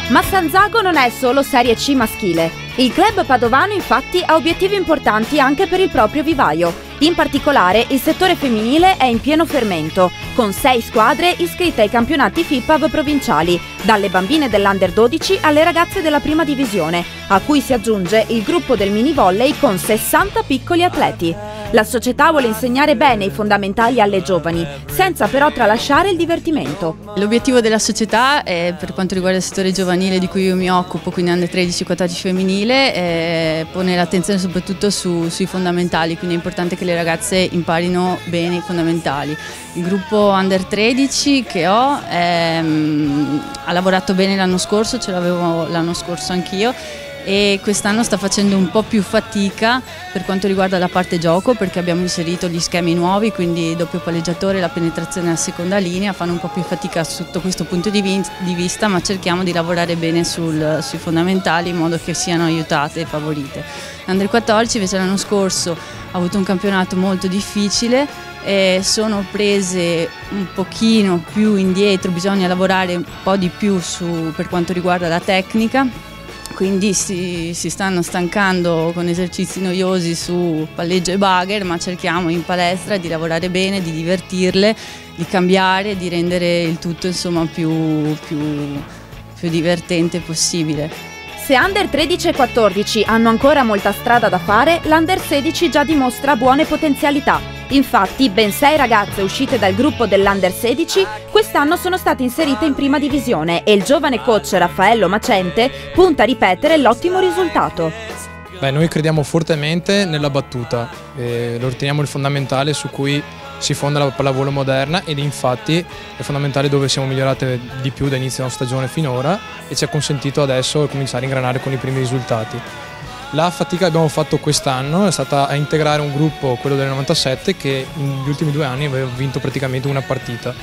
Ma San Zago non è solo Serie C maschile. Il club padovano infatti ha obiettivi importanti anche per il proprio vivaio. In particolare il settore femminile è in pieno fermento, con 6 squadre iscritte ai campionati FIPAV provinciali, dalle bambine dell'Under 12 alle ragazze della prima divisione, a cui si aggiunge il gruppo del mini volley con 60 piccoli atleti. La società vuole insegnare bene i fondamentali alle giovani, senza però tralasciare il divertimento. L'obiettivo della società, per quanto riguarda il settore giovanile di cui io mi occupo, quindi Under 13 e 14 femminile, pone l'attenzione soprattutto sui fondamentali, quindi è importante che le ragazze imparino bene i fondamentali. Il gruppo Under 13 che ho ha lavorato bene l'anno scorso, ce l'avevo l'anno scorso anch'io, e quest'anno sta facendo un po' più fatica per quanto riguarda la parte gioco, perché abbiamo inserito gli schemi nuovi, quindi doppio palleggiatore, la penetrazione alla seconda linea, fanno un po' più fatica sotto questo punto di vista, ma cerchiamo di lavorare bene sui fondamentali in modo che siano aiutate e favorite. L'Under 14 invece l'anno scorso ha avuto un campionato molto difficile, sono prese un pochino più indietro, bisogna lavorare un po' di più per quanto riguarda la tecnica. Quindi si stanno stancando con esercizi noiosi su palleggio e bagger, ma cerchiamo in palestra di lavorare bene, di divertirle, di cambiare, di rendere il tutto insomma più divertente possibile. Se Under 13 e 14 hanno ancora molta strada da fare, l'Under 16 già dimostra buone potenzialità. Infatti, ben 6 ragazze uscite dal gruppo dell'Under 16 quest'anno sono state inserite in prima divisione e il giovane coach Raffaello Macente punta a ripetere l'ottimo risultato. Noi crediamo fortemente nella battuta, lo riteniamo il fondamentale su cui si fonda la pallavolo moderna, ed infatti è fondamentale dove siamo migliorate di più da inizio della stagione finora e ci ha consentito adesso cominciare a ingranare con i primi risultati. La fatica che abbiamo fatto quest'anno è stata a integrare un gruppo, quello del 97, che negli ultimi 2 anni aveva vinto praticamente una partita,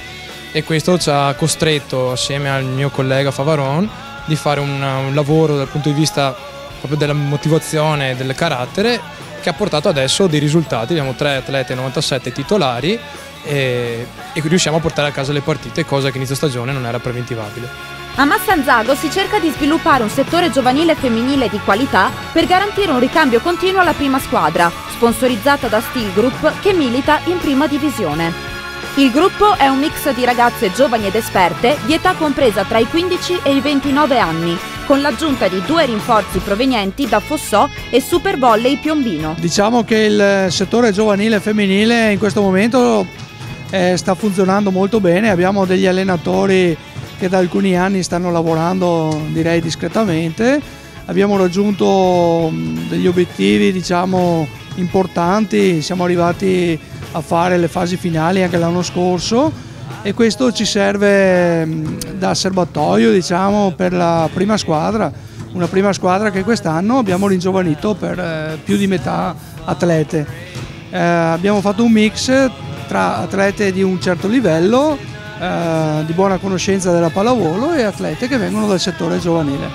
e questo ci ha costretto, assieme al mio collega Favaron, di fare un lavoro dal punto di vista proprio della motivazione e del carattere, che ha portato adesso dei risultati. Abbiamo 3 atlete 97 titolari e riusciamo a portare a casa le partite, cosa che inizio stagione non era preventivabile. A San Zago si cerca di sviluppare un settore giovanile femminile di qualità per garantire un ricambio continuo alla prima squadra, sponsorizzata da Steel Group, che milita in prima divisione. Il gruppo è un mix di ragazze giovani ed esperte di età compresa tra i 15 e i 29 anni, con l'aggiunta di 2 rinforzi provenienti da Fossò e Super Volley Piombino. Diciamo che il settore giovanile e femminile in questo momento sta funzionando molto bene, abbiamo degli allenatori che da alcuni anni stanno lavorando, direi, discretamente. Abbiamo raggiunto degli obiettivi, diciamo, importanti, siamo arrivati a fare le fasi finali anche l'anno scorso, e questo ci serve da serbatoio, diciamo, per la prima squadra, una prima squadra che quest'anno abbiamo ringiovanito per più di metà atlete. Abbiamo fatto un mix tra atlete di un certo livello, di buona conoscenza della pallavolo, e atlete che vengono dal settore giovanile.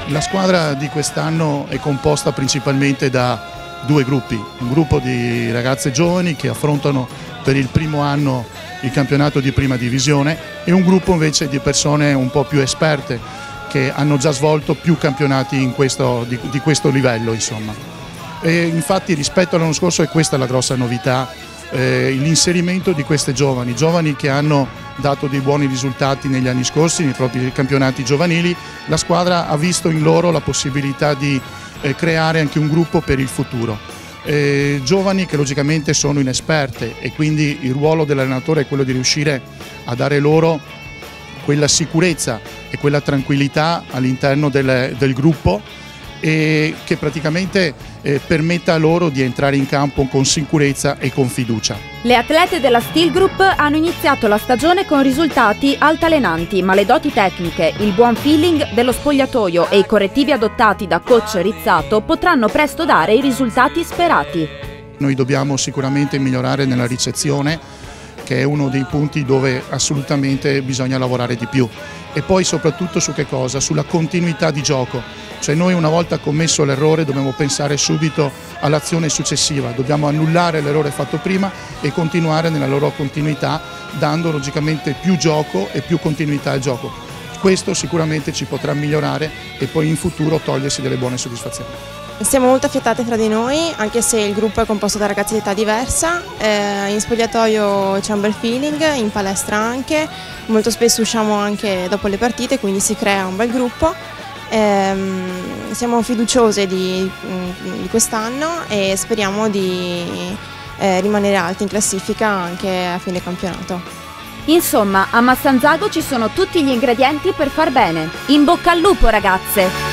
La squadra di quest'anno è composta principalmente da 2 gruppi, un gruppo di ragazze giovani che affrontano per il primo anno il campionato di prima divisione, e un gruppo invece di persone un po' più esperte che hanno già svolto più campionati di questo livello, insomma. E infatti rispetto all'anno scorso è questa la grossa novità, l'inserimento di queste giovani che hanno dato dei buoni risultati negli anni scorsi nei propri campionati giovanili. La squadra ha visto in loro la possibilità di creare anche un gruppo per il futuro. Giovani che logicamente sono inesperte, e quindi il ruolo dell'allenatore è quello di riuscire a dare loro quella sicurezza e quella tranquillità all'interno del gruppo, e che praticamente permetta loro di entrare in campo con sicurezza e con fiducia. Le atlete della Steel Group hanno iniziato la stagione con risultati altalenanti, ma le doti tecniche, il buon feeling dello spogliatoio e i correttivi adottati da coach Rizzato potranno presto dare i risultati sperati. Noi dobbiamo sicuramente migliorare nella ricezione, che è uno dei punti dove assolutamente bisogna lavorare di più, e poi soprattutto su che cosa? Sulla continuità di gioco. Cioè noi, una volta commesso l'errore, dobbiamo pensare subito all'azione successiva, dobbiamo annullare l'errore fatto prima e continuare nella loro continuità, dando logicamente più gioco e più continuità al gioco. questo sicuramente ci potrà migliorare e poi in futuro togliersi delle buone soddisfazioni. Siamo molto affiatati fra di noi, anche se il gruppo è composto da ragazzi di età diversa. In spogliatoio c'è un bel feeling, in palestra anche, molto spesso usciamo anche dopo le partite, quindi si crea un bel gruppo. Siamo fiduciose di quest'anno e speriamo di rimanere alti in classifica anche a fine campionato. Insomma, a Massanzago ci sono tutti gli ingredienti per far bene. In bocca al lupo, ragazze!